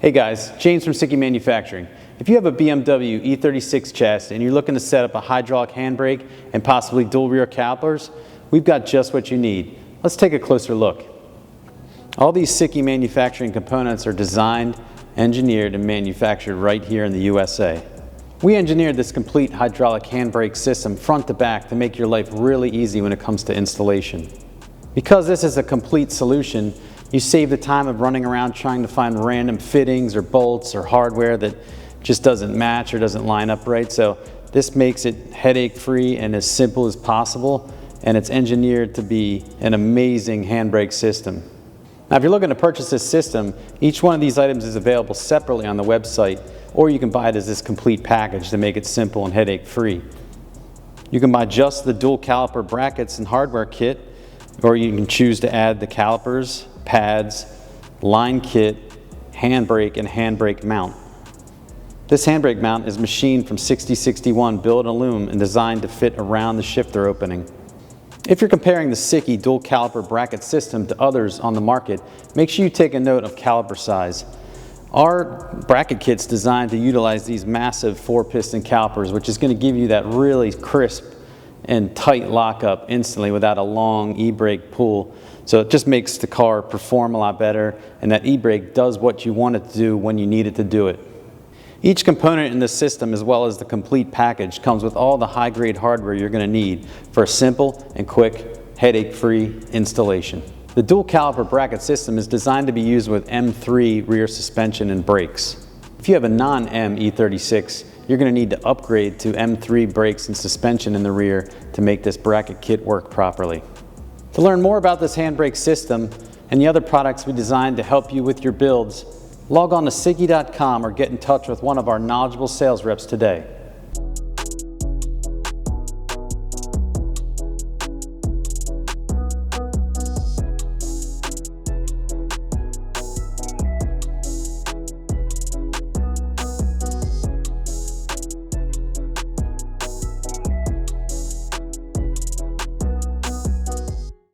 Hey guys, James from SIKKY Manufacturing. If you have a BMW E36 chassis and you're looking to set up a hydraulic handbrake and possibly dual rear calipers, we've got just what you need. Let's take a closer look. All these SIKKY manufacturing components are designed, engineered, and manufactured right here in the USA. We engineered this complete hydraulic handbrake system front to back to make your life really easy when it comes to installation. Because this is a complete solution, you save the time of running around trying to find random fittings or bolts or hardware that just doesn't match or doesn't line up right. So this makes it headache-free and as simple as possible, and it's engineered to be an amazing handbrake system. Now if you're looking to purchase this system, each one of these items is available separately on the website, or you can buy it as this complete package to make it simple and headache-free. You can buy just the dual caliper brackets and hardware kit, or you can choose to add the calipers, pads, line kit, handbrake, and handbrake mount. This handbrake mount is machined from 6061 billet aluminum and designed to fit around the shifter opening. If you're comparing the SIKKY dual caliper bracket system to others on the market, make sure you take a note of caliper size. Our bracket kit's designed to utilize these massive 4-piston calipers, which is going to give you that really crisp and tight lockup instantly without a long e-brake pull. So it just makes the car perform a lot better, and that e-brake does what you want it to do when you need it to do it. Each component in the system, as well as the complete package, comes with all the high-grade hardware you're going to need for a simple and quick, headache-free installation. The dual caliper bracket system is designed to be used with M3 rear suspension and brakes. If you have a non-M E36, you're going to need to upgrade to M3 brakes and suspension in the rear to make this bracket kit work properly. To learn more about this handbrake system and the other products we designed to help you with your builds, log on to sikky.com or get in touch with one of our knowledgeable sales reps today.